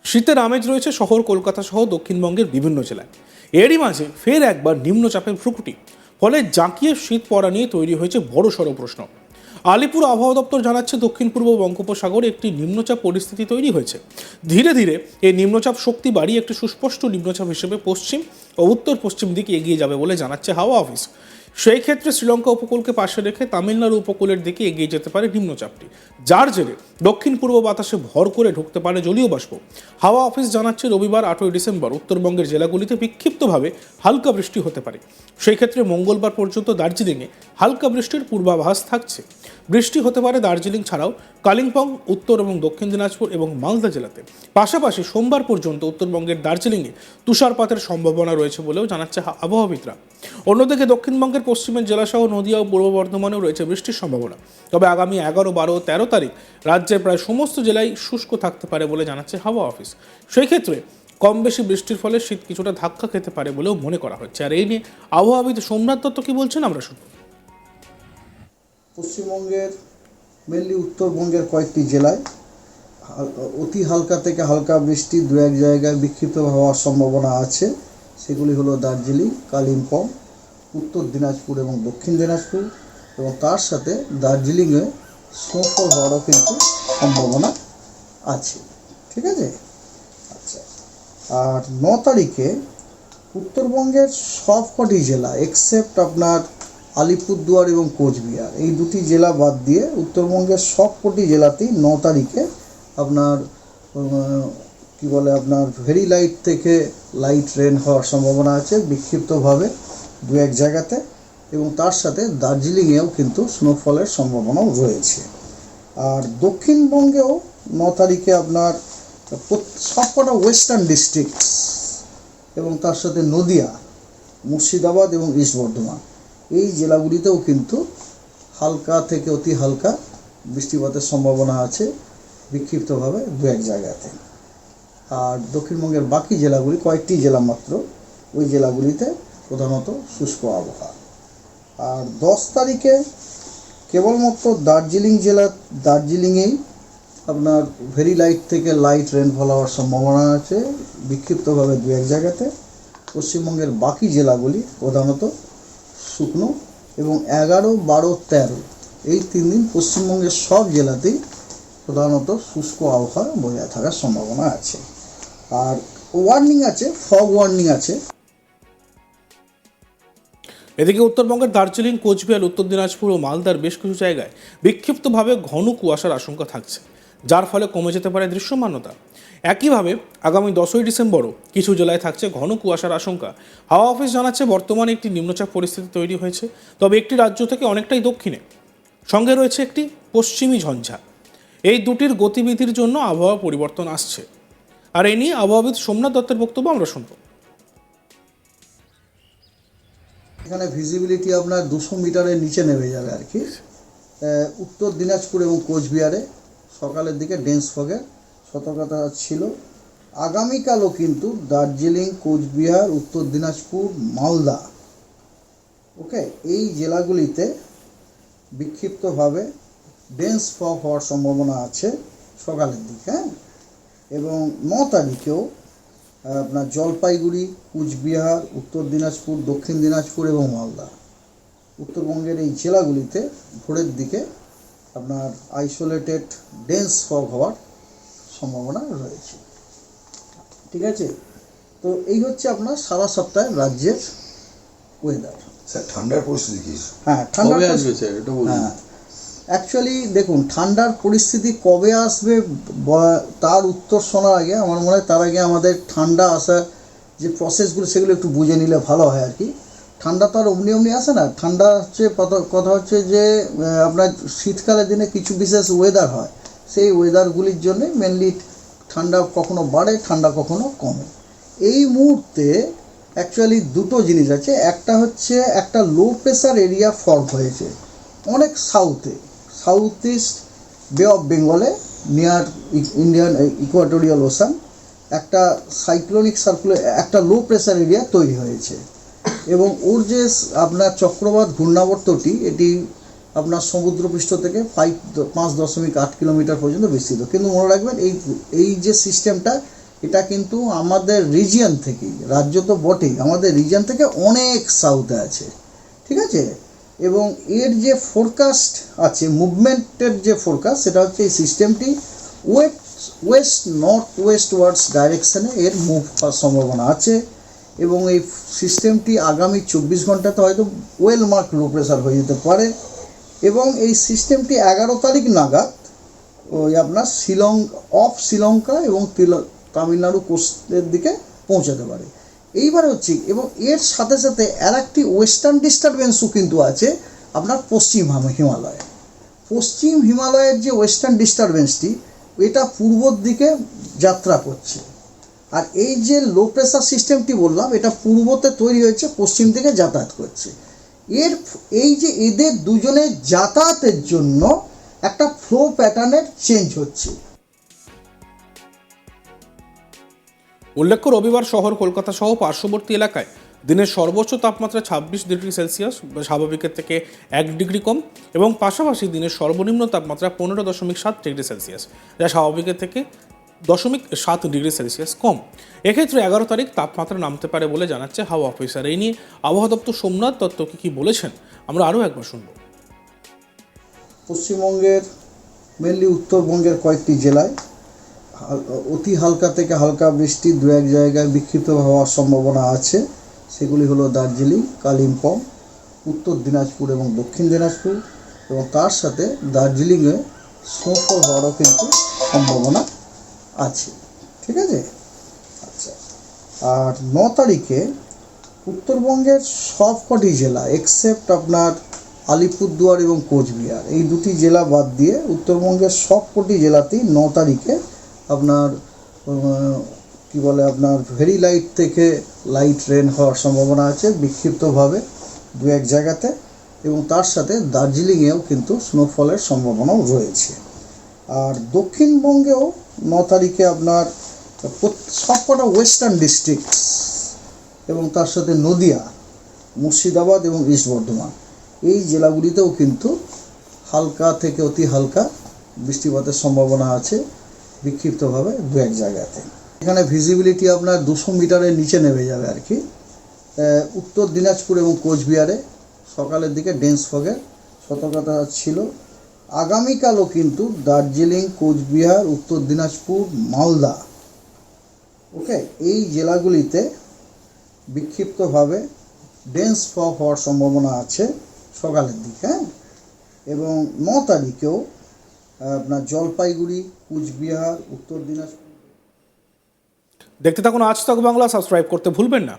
শীতের আমেজ রয়েছে শহর কলকাতা সহ দক্ষিণবঙ্গের বিভিন্ন জেলায়। এরই মাঝে ফের একবার নিম্নচাপের ভ্রুকুটি, ফলে জাঁকিয়ে শীত পড়া নিয়ে তৈরি হয়েছে বড়সড় প্রশ্ন। আলিপুর আবহাওয়া দপ্তর জানাচ্ছে, দক্ষিণ পূর্ব বঙ্গোপসাগরে একটি নিম্নচাপ পরিস্থিতি তৈরি হয়েছে। ধীরে ধীরে এই নিম্নচাপ শক্তি বাড়িয়ে একটি সুস্পষ্ট নিম্নচাপ হিসেবে পশ্চিম ও উত্তর পশ্চিম দিকে এগিয়ে যাবে বলে জানাচ্ছে হাওয়া অফিস। সেই ক্ষেত্রে শ্রীলঙ্কা উপকূলকে পাশে রেখে তামিলনাড়ু উপকূলের দিকে এগিয়ে যেতে পারে নিম্নচাপটি, যার জেরে দক্ষিণ পূর্ব বাতাসে ভর করে ঢুকতে পারে জলীয় বাষ্প। হাওয়া অফিস জানাচ্ছে, রবিবার 8ই ডিসেম্বর উত্তরবঙ্গের জেলাগুলিতে বিক্ষিপ্তভাবে হালকা বৃষ্টি হতে পারে। সেই ক্ষেত্রে মঙ্গলবার পর্যন্ত দার্জিলিংয়ে হালকা বৃষ্টির পূর্বাভাস থাকছে। বৃষ্টি হতে পারে দার্জিলিং ছাড়াও কালিম্পং, উত্তর এবং দক্ষিণ দিনাজপুর এবং মালদা জেলাতে। পাশাপাশি সোমবার পর্যন্ত উত্তরবঙ্গের দার্জিলিংয়ে তুষারপাতের সম্ভাবনা রয়েছে বলেও জানাচ্ছে আবহাওয়াবিদরা। অন্যদিকে দক্ষিণবঙ্গের পশ্চিমের জেলাসহ নদিয়া ও পূর্ব বর্ধমানেও রয়েছে বৃষ্টির সম্ভাবনা। তবে আগামী 11, 12 ও 13 তারিখ রাজ্যের প্রায় সমস্ত জেলায় শুষ্ক থাকতে পারে বলে জানাচ্ছে হাওয়া অফিস। সেই ক্ষেত্রে কম বেশি বৃষ্টির ফলে শীত কিছুটা ধাক্কা খেতে পারে বলেও মনে করা হচ্ছে। আর এই নিয়ে আবহাওয়াবিদ সোমনাথ দত্ত কি বলছেন আমরা শুনব। পশ্চিমবঙ্গের মেনলি উত্তরবঙ্গের কয়েকটি জেলায় অতি হালকা থেকে হালকা বৃষ্টি দু এক জায়গায় বিক্ষিপ্ত হওয়ার সম্ভাবনা আছে। সেগুলি হলো দার্জিলিং, কালিম্পং, উত্তর দিনাজপুর এবং দক্ষিণ দিনাজপুর, এবং তার সাথে দার্জিলিংয়ে স্নোফল হওয়ারও কিন্তু সম্ভাবনা আছে। ঠিক আছে, আচ্ছা। আর 9 তারিখে উত্তরবঙ্গের সবকটি জেলা এক্সেপ্ট আপনার আলিপুরদুয়ার এবং কোচবিহার, এই দুটি জেলা বাদ দিয়ে উত্তরবঙ্গের সবকটি জেলাতেই 9 তারিখে আপনার আপনার ভেরি লাইট থেকে লাইট রেন হওয়ার সম্ভাবনা আছে বিক্ষিপ্তভাবে দু এক জায়গাতে, এবং তার সাথে দার্জিলিংয়েও কিন্তু স্নোফলের সম্ভাবনাও রয়েছে। আর দক্ষিণবঙ্গেও 9 তারিখে আপনার সবকটা ওয়েস্টার্ন ডিস্ট্রিক্টস এবং তার সাথে নদিয়া, মুর্শিদাবাদ এবং ইস্ট বর্ধমান, এই জেলাগুলিতেও কিন্তু হালকা থেকে অতি হালকা বৃষ্টিপাতের সম্ভাবনা আছে বিক্ষিপ্তভাবে দু এক জায়গাতে। আর দক্ষিণবঙ্গের বাকি জেলাগুলি, কয়েকটি জেলা মাত্র, ওই জেলাগুলিতে প্রধানত শুষ্ক আবহাওয়া। আর 10 তারিখে কেবলমাত্র দার্জিলিংয়েই আপনার ভেরি লাইট থেকে লাইট রেনফল হওয়ার সম্ভাবনা আছে বিক্ষিপ্তভাবে দু এক জায়গাতে। পশ্চিমবঙ্গের বাকি জেলাগুলি প্রধানত শুকনো, এবং 11, 12, 13 এই 3 দিন পশ্চিমবঙ্গের সব জেলাতেই প্রধানত শুষ্ক আবহাওয়া বজায় থাকার সম্ভাবনা আছে। আর ওয়ার্নিং আছে, ফগ ওয়ার্নিং আছে। এদিকে উত্তরবঙ্গের দার্জিলিং, কোচবিহার, উত্তর দিনাজপুর ও মালদার বেশ কিছু জায়গায় বিক্ষিপ্তভাবে ঘন কুয়াশার আশঙ্কা থাকছে, যার ফলে কমে যেতে পারে দৃশ্যমানতা। একইভাবে আগামী 10ই ডিসেম্বরও কিছু জেলায় থাকছে ঘন কুয়াশার আশঙ্কা। হাওয়া অফিস জানাচ্ছে, বর্তমানে একটি নিম্নচাপ পরিস্থিতি তৈরি হয়েছে, তবে একটি রাজ্য থেকে অনেকটাই দক্ষিণে, সঙ্গে রয়েছে একটি পশ্চিমী ঝঞ্ঝা। এই দুটির গতিবিধির জন্য আবহাওয়া পরিবর্তন আসছে। আর এই নিয়ে আবহাওয়াবিদ সোমনাথ দত্তের বক্তব্য আমরা শুনব। এখানে ভিজিবিলিটি আপনার 200 মিটারের নিচে নেমে যাবে আর কি। উত্তর দিনাজপুর এবং কোচবিহারে সকালের দিকে ডেন্স ফগের সতর্কতা ছিল। আগামীকালও কিন্তু দার্জিলিং, কোচবিহার, উত্তর দিনাজপুর, মালদা, এই জেলাগুলিতে বিক্ষিপ্তভাবে ডেন্স ফগ হওয়ার সম্ভাবনা আছে সকালের দিকে। এবং 9 তারিখেও আপনার জলপাইগুড়ি, কুচবিহার, উত্তর দিনাজপুর, দক্ষিণ দিনাজপুর এবং মালদা, উত্তরবঙ্গের এই জেলাগুলিতে ভোরের দিকে আপনার আইসোলেটেড ডেন্স ফগ হওয়ার সম্ভাবনা রয়েছে। ঠিক আছে, তো এই হচ্ছে আপনার সারা সপ্তাহে রাজ্যের ওয়েদার। স্যার, ঠান্ডার পরিস্থিতি কি? ঠান্ডা আসবে স্যার, এটা বলুন। অ্যাকচুয়ালি দেখুন, ঠান্ডার পরিস্থিতি কবে আসবে তার উত্তর শোনার আগে আমার মনে হয় তার আগে আমাদের ঠান্ডা আসার যে প্রসেসগুলো সেগুলো একটু বুঝে নিলে ভালো হয় আর কি। ঠান্ডা তো আর অমনি আসে না। ঠান্ডা হচ্ছে কথা হচ্ছে যে আপনার শীতকালের দিনে কিছু বিশেষ ওয়েদার হয়, সেই ওয়েদারগুলির জন্যে মেনলি ঠান্ডা কখনো বাড়ে, ঠান্ডা কখনো কমে। এই মুহূর্তে অ্যাকচুয়ালি দুটো জিনিস আছে। একটা হচ্ছে একটা লো প্রেশার এরিয়া ফর্ম হয়েছে অনেক সাউথ ইস্ট বে অফ বেঙ্গলে নিয়ার ইন্ডিয়ান ইকুয়াটোরিয়াল ওশান। একটা সাইক্লোনিক একটা লো প্রেশার এরিয়া তৈরি হয়েছে, এবং ওর যে আপনার চক্রবাত ঘূর্ণাবর্তটি, এটি আপনার সমুদ্রপৃষ্ঠ থেকে 5.8 কিলোমিটার পর্যন্ত বিস্তৃত। কিন্তু মনে রাখবেন এই যে সিস্টেমটা এটা কিন্তু আমাদের রিজিয়ন থেকেই, রাজ্য তো বটেই, আমাদের রিজিয়ন থেকে অনেক সাউথে আছে, ঠিক আছে। এবং এর যে ফোরকাস্ট আছে, মুভমেন্টের যে ফোরকাস্ট, সেটা হচ্ছে এই সিস্টেমটি ওয়েস্ট নর্থ ওয়েস্ট ওয়ার্ডস ডাইরেকশনে এর মুভ হওয়ার সম্ভাবনা আছে। এবং এই সিস্টেমটি আগামী 24 ঘন্টাতে হয়তো ওয়েল মার্ক লো প্রেশার হয়ে যেতে পারে। এবং এই সিস্টেমটি 11 তারিখ নাগাদ ওই আপনার শ্রীলঙ্কা এবং তামিলনাড়ু কোস্টের দিকে পৌঁছাতে পারে। এইবারে হচ্ছে, এবং এর সাথে সাথে আর একটি ওয়েস্টার্ন ডিস্টারবেন্সও কিন্তু আছে আপনার পশ্চিম হিমালয়ে। পশ্চিম হিমালয়ের যে ওয়েস্টার্ন ডিস্টারবেন্সটি, এটা পূর্বর দিকে যাত্রা করছে। আর এই যে লো প্রেশার সিস্টেমটি বললাম, এটা পূর্বতে তৈরি হয়েছে, পশ্চিম দিকে যাতায়াত করছে। এই যে এদের দুজনের যাতায়াতের জন্য একটা ফ্লো প্যাটার্নের চেঞ্জ হচ্ছে। উল্লেখ্য, রবিবার শহর কলকাতা সহ পার্শ্ববর্তী এলাকায় দিনের সর্বোচ্চ তাপমাত্রা 26 ডিগ্রি সেলসিয়াস, স্বাভাবিকের থেকে 1 ডিগ্রি কম, এবং পাশাপাশি দিনের সর্বনিম্ন তাপমাত্রা 15.7 ডিগ্রি সেলসিয়াস, যা স্বাভাবিকের থেকে 0.7 ডিগ্রি সেলসিয়াস কম। এক্ষেত্রে 11 তারিখ তাপমাত্রা নামতে পারে বলে জানাচ্ছে হাওয়া অফিসার। এই নিয়ে আবহাওয়া দপ্তর সোমনাথ দত্তকে কি বলেছেন আমরা আরও একবার শুনব। পশ্চিমবঙ্গের মেনলি উত্তরবঙ্গের কয়েকটি জেলায় অতি হালকা থেকে হালকা বৃষ্টি, দু এক জায়গায় বিক্ষিপ্ত হওয়ার সম্ভাবনা আছে। সেগুলি হলো দার্জিলিং, কালিম্পং, উত্তর দিনাজপুর এবং দক্ষিণ দিনাজপুর, এবং তার সাথে দার্জিলিংয়ে স্নোফল হওয়ারও কিন্তু সম্ভাবনা আছে, ঠিক আছে। আচ্ছা, আর 9 তারিখে উত্তরবঙ্গের সবকটি জেলা এক্সেপ্ট আপনার আলিপুরদুয়ার এবং কোচবিহার, এই দুটি জেলা বাদ দিয়ে উত্তরবঙ্গের সবকটি জেলাতেই 9 তারিখে আপনার কি বলে আপনার ভেরি লাইট থেকে লাইট রেন হওয়ার সম্ভাবনা আছে বিক্ষিপ্তভাবে দু এক জায়গাতে, এবং তার সাথে দার্জিলিংয়েও কিন্তু স্নোফলের সম্ভাবনাও রয়েছে। আর দক্ষিণবঙ্গেও 9 তারিখে আপনার সবকটা ওয়েস্টার্ন ডিস্ট্রিক্টস এবং তার সাথে নদিয়া, মুর্শিদাবাদ এবং ইস্ট বর্ধমান, এই জেলাগুলিতেও কিন্তু হালকা থেকে অতি হালকা বৃষ্টিপাতের সম্ভাবনা আছে বিক্ষিপ্তভাবে দু এক জায়গাতে। এখানে ভিজিবিলিটি আপনার 200 মিটারের নিচে নেমে যাবে আর কি। উত্তর দিনাজপুর এবং কোচবিহারে সকালের দিকে ডেন্স ফগের সতর্কতা ছিল। আগামীকালও কিন্তু দার্জিলিং, কোচবিহার, উত্তর দিনাজপুর, মালদা, ওকে, এই জেলাগুলিতে বিক্ষিপ্তভাবে ডেন্স ফগ হওয়ার সম্ভাবনা আছে সকালের দিকে, হ্যাঁ। এবং 9 তারিখেও আপনার জলপাইগুড়ি, কুচবিহার, উত্তর দিনাজপুর। দেখতে থাকুন আজ তক বাংলা, সাবস্ক্রাইব করতে ভুলবেন না।